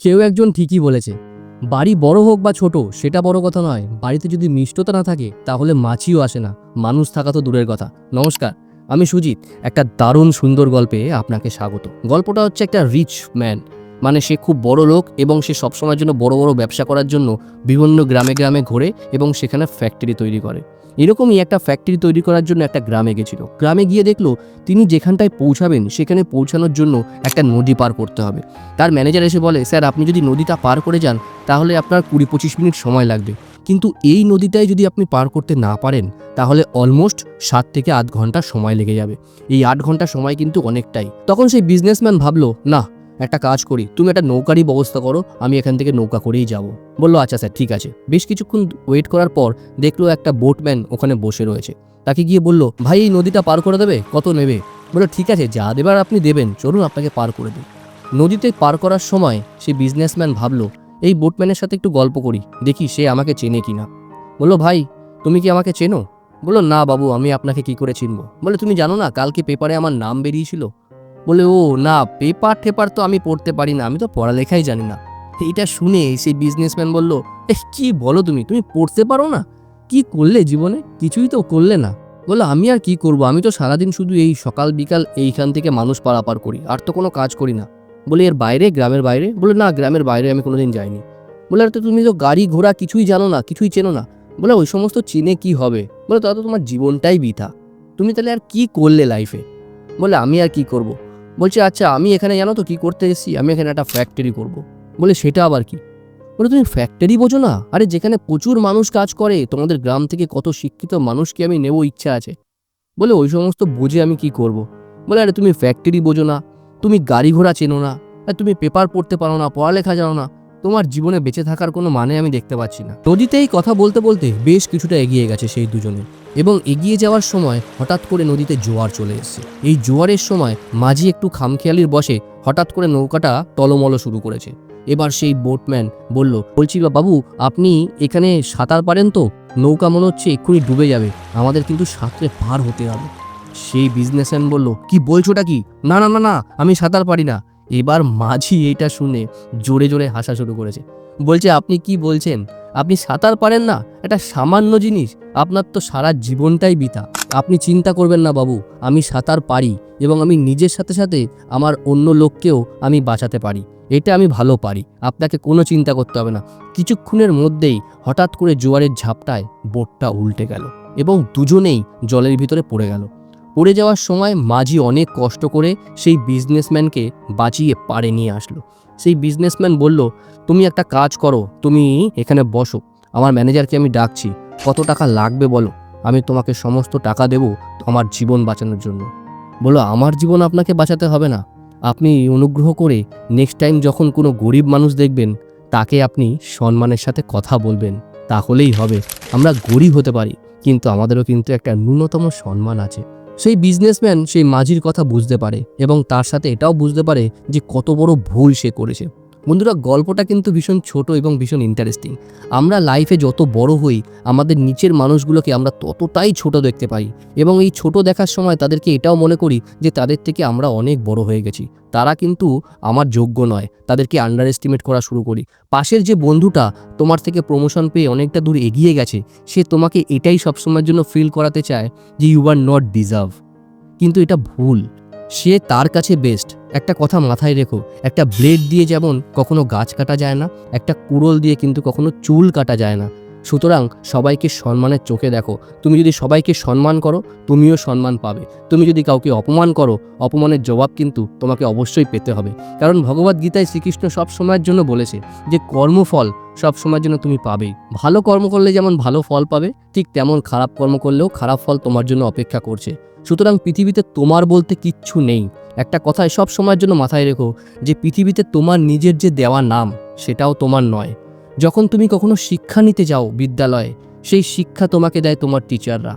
কেউ একজন ঠিকই বলেছে, বাড়ি বড় হোক বা ছোট সেটা বড় কথা নয়, বাড়িতে যদি মিষ্টতা না থাকে তাহলে মাছিও আসে না, মানুষ থাকা তো দূরের কথা। নমস্কার, আমি সুজিত। একটা দারুণ সুন্দর গল্পে আপনাকে স্বাগত। গল্পটা হচ্ছে একটা রিচ ম্যান, মানে সে খুব বড় লোক এবং সে সবসময়ের জন্য বড় বড় ব্যবসা করার জন্য বিভিন্ন গ্রামে গ্রামে ঘোরে এবং সেখানে ফ্যাক্টরি তৈরি করে। এরকমই একটা ফ্যাক্টরি তৈরি করার জন্য একটা গ্রামে গেছিল। গ্রামে গিয়ে দেখলো তিনি যেখানটায় পৌঁছাবেন সেখানে পৌঁছানোর জন্য একটা নদী পার করতে হবে। তার ম্যানেজার এসে বলে, স্যার আপনি যদি নদীটা পার করে যান তাহলে আপনার 20-25 মিনিট সময় লাগবে, কিন্তু এই নদীটাই যদি আপনি পার করতে না পারেন তাহলে অলমোস্ট 7 থেকে 8 ঘন্টা সময় লেগে যাবে। এই 8 ঘন্টা সময় কিন্তু অনেকটাই। তখন সেই বিজনেসম্যান ভাবলো, না একটা কাজ করি, তুমি একটা নৌকারই ব্যবস্থা করো, আমি এখান থেকে নৌকা করেই যাব। বললো আচ্ছা স্যার ঠিক আছে। বেশ কিছুক্ষণ ওয়েট করার পর দেখলো একটা বোটম্যান ওখানে বসে রয়েছে। তাকে গিয়ে বলল, ভাই এই নদীটা পার করে দেবে, কত নেবে? বললো ঠিক আছে, যা দেবার আপনি দেবেন, চলুন আপনাকে পার করে দিই। নদীতে পার করার সময় সে বিজনেসম্যান ভাবলো, এই বোটম্যানের সাথে একটু গল্প করি, দেখি সে আমাকে চেনে কিনা। বললো ভাই তুমি কি আমাকে চেনো? বললো না বাবু, আমি আপনাকে কি করে চিনবো? বলে তুমি জানো না কালকে পেপারে আমার নাম বেরিয়েছিল? বলে ও না, পেপার টেপার তো আমি পড়তে পারি না, আমি তো পড়ালেখাই জানি না। এইটা শুনে সেই বিজনেসম্যান বলল, কি বলো তুমি তুমি পড়তে পারো না? কি করলে জীবনে? কিছুই তো করলে না। বললো আমি আর কি করব, আমি তো সারাদিন শুধু এই সকাল বিকাল এইখান থেকে মানুষ পারাপার করি, আর তো কোনো কাজ করি না। বলে এর বাইরে, গ্রামের বাইরে? বলে না, গ্রামের বাইরে আমি কোনোদিন যাইনি। বলে আর তো তুমি তো গাড়ি ঘোড়া কিছুই জানো না, কিছুই চেনো না। বলে ওই সমস্ত চিনে কি হবে? বলে তা তো তোমার জীবনটাই বৃথা, তুমি তাহলে আর কি করলে লাইফে? বলে আমি আর কি করব। বলছে আচ্ছা আমি এখানে জানো তো কি করতে এসেছি, আমি এখানে একটা ফ্যাক্টরি করব। বলে সেটা আবার কি? বলে তুমি ফ্যাক্টরি বোঝো না? আরে যেখানে প্রচুর মানুষ কাজ করে, তোমাদের গ্রাম থেকে কত শিক্ষিত মানুষকে আমি নেবো ইচ্ছা আছে। বলে ওই সমস্ত বুঝে আমি কি করব? বলে আরে তুমি ফ্যাক্টরি বোঝো না, তুমি গাড়ি ঘোড়া চেনো না, আর তুমি পেপার পড়তে পারো না, পড়ালেখা জানো না, তোমার জীবনে বেঁচে থাকার কোনো মানে আমি দেখতে পাচ্ছি না। নদীতেই কথা বলতে বলতে বেশ কিছুটা এগিয়ে গেছে সেই দুজনে, এবং এগিয়ে যাওয়ার সময় হঠাৎ করে নদীতে জোয়ার চলে এসেছে। এই জোয়ারের সময় মাঝি একটু খামখেয়ালির বসে হঠাৎ করে নৌকাটা টলমল শুরু করেছে। এবার সেই বোটম্যান বলছি বাবু আপনি এখানে সাঁতার পারেন তো? নৌকা মনে হচ্ছে এক্ষুনি ডুবে যাবে, আমাদের কিন্তু সাঁতরে পার হতে হবে। সেই বিজনেসম্যান বলল, কি বলছোটা কি? না না না না, আমি সাঁতার পারি না। এবার মাঝি এইটা শুনে জোরে জোরে হাসা শুরু করেছে। বলছে আপনি কি বলছেন? আপনি সাঁতার পারেন না? এটা সামান্য জিনিস, আপনার তো সারা জীবনটাই বৃথা। আপনি চিন্তা করবেন না বাবু, আমি সাঁতার পারি এবং আমি নিজের সাথে সাথে আমার অন্য লোককেও আমি বাঁচাতে পারি, এটা আমি ভালো পারি, আপনাকে কোনো চিন্তা করতে হবে না। কিছুক্ষণের মধ্যেই হঠাৎ করে জোয়ারের ঝাপটায় বোটটা উল্টে গেল এবং দুজনেই জলের ভিতরে পড়ে গেল। পড়ে যাওয়ার সময় মাঝি অনেক কষ্ট করে সেই বিজনেসম্যানকে বাঁচিয়ে পাড়ে নিয়ে আসলো। সেই বিজনেসম্যান বলল, তুমি একটা কাজ করো, তুমি এখানে বসো, আমার ম্যানেজারকে আমি ডাকছি, কত টাকা লাগবে বলো, আমি তোমাকে সমস্ত টাকা দেব আমার জীবন বাঁচানোর জন্য। বলো আমার জীবন আপনাকে বাঁচাতে হবে না, আপনি অনুগ্রহ করে নেক্সট টাইম যখন কোনো গরিব মানুষ দেখবেন তাকে আপনি সম্মানের সাথে কথা বলবেন, তাহলেই হবে। আমরা গরিব হতে পারি কিন্তু আমাদেরও কিন্তু একটা ন্যূনতম সম্মান আছে। সেই বিজনেসম্যান সেই মাঝির কথা বুঝতে পারে এবং তার সাথে এটাও বুঝতে পারে যে কত বড় ভুল সে করেছে। বন্ধুরা গল্পটা কিন্তু ভীষণ ছোট এবং ভীষণ ইন্টারেস্টিং। আমরা লাইফে যত বড় হই আমাদের নিচের মানুষগুলোকে আমরা ততটাই ছোট দেখতে পাই এবং এই ছোট দেখার সময় তাদেরকে এটাও মনে করি যে তাদের থেকে আমরা অনেক বড় হয়ে গেছি, তারা কিন্তু আমার যোগ্য নয়, তাদেরকে আন্ডার এস্টিমেট করা শুরু করি। পাশের যে বন্ধুটা তোমার থেকে প্রমোশন পেয়ে অনেকটা দূর এগিয়ে গেছে, সে তোমাকে এটাই সবসময়ের জন্য ফিল করাতে চায় যে ইউ আর নট ডিজার্ভ, কিন্তু এটা ভুল। সে তার কাছে বেস্ট। একটা কথা মাথায় রেখো, একটা ব্লেড দিয়ে যেমন কখনো গাছ কাটা যায় না, একটা কুড়োল দিয়ে কিন্তু কখনো চুল কাটা যায় না। সুতরাং সবাইকে সম্মানের চোখে দেখো। তুমি যদি সবাইকে সম্মান করো তুমিও সম্মান পাবে, তুমি যদি কাউকে অপমান করো অপমানের জবাব কিন্তু তোমাকে অবশ্যই পেতে হবে। কারণ ভগবদ্গীতায় শ্রীকৃষ্ণ সব সময়ের জন্য বলেছে যে কর্মফল সব সময়ের জন্য তুমি পাবেই। ভালো কর্ম করলে যেমন ভালো ফল পাবে, ঠিক তেমন খারাপ কর্ম করলেও খারাপ ফল তোমার জন্য অপেক্ষা করছে। সুতরাং পৃথিবীতে তোমার বলতে কিচ্ছু নেই। একটা কথায় সব সময়ের জন্য মাথায় রেখো যে পৃথিবীতে তোমার নিজের যে দেওয়া নাম সেটাও তোমার নয়। যখন তুমি কখনো শিক্ষা নিতে যাও বিদ্যালয়ে, সেই শিক্ষা তোমাকে দেয় তোমার টিচাররা,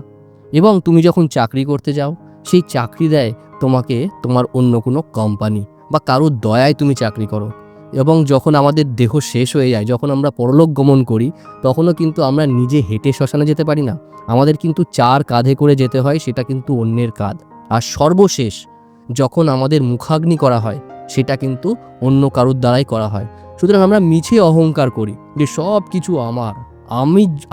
এবং তুমি যখন চাকরি করতে যাও সেই চাকরি দেয় তোমাকে তোমার অন্য কোনো কোম্পানি বা কারোর দয়ায় তুমি চাকরি করো। এবং যখন আমাদের দেহ শেষ হয়ে যায়, যখন আমরা পরলোক গমন করি, তখনও কিন্তু আমরা নিজে হেঁটে শ্মশানে যেতে পারি না, আমাদের কিন্তু 4 কাঁধে করে যেতে হয়, সেটা কিন্তু অন্যের কাঁধ। আর সর্বশেষ যখন আমাদের মুখাগ্নি করা হয় সেটা কিন্তু অন্য কারোর দ্বারাই করা হয়। সুতরাং আমরা মিছে অহংকার করি যে সব কিছু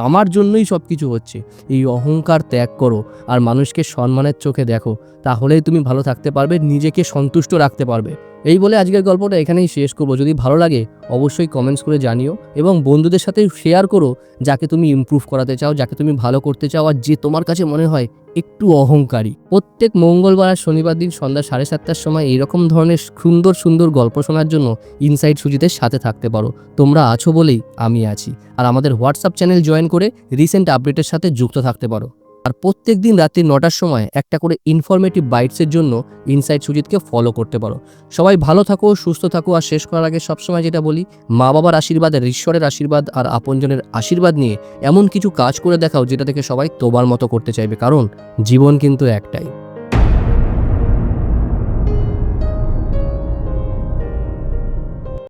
আমার জন্যই সব কিছু হচ্ছে। এই অহংকার ত্যাগ করো আর মানুষকে সম্মানের চোখে দেখো, তাহলেই তুমি ভালো থাকতে পারবে, নিজেকে সন্তুষ্ট রাখতে পারবে। এই বলে আজকের গল্পটা এখানেই শেষ করবো। যদি ভালো লাগে অবশ্যই কমেন্টস করে জানিও এবং বন্ধুদের সাথে শেয়ার করো যাকে তুমি ইমপ্রুভ করাতে চাও, যাকে তুমি ভালো করতে চাও আর যে তোমার কাছে মনে হয় একটু অহংকারী। প্রত্যেক মঙ্গলবার আর শনিবার দিন সন্ধ্যা 7:30টার সময় এইরকম ধরনের সুন্দর সুন্দর গল্প শোনার জন্য ইনসাইট সুজিতের সাথে থাকতে পারো। তোমরা আছো বলেই আমি আছি। আর আমাদের হোয়াটসঅ্যাপ চ্যানেল জয়েন করে রিসেন্ট আপডেটের সাথে যুক্ত থাকতে পারো। আর প্রত্যেক দিন রাত্রি 9টার সময় একটা করে ইনফরমেটিভ বাইটসের জন্য ইনসাইট সুজিতকে ফলো করতে পারো। সবাই ভালো থাকো, সুস্থ থাকো। আর শেষ করার আগে সবসময় যেটা বলি, মা বাবার আশীর্বাদ আর ঈশ্বরের আশীর্বাদ আর আপনজনের আশীর্বাদ নিয়ে এমন কিছু কাজ করে দেখাও যেটা থেকে সবাই তোমার মতো করতে চাইবে, কারণ জীবন কিন্তু একটাই।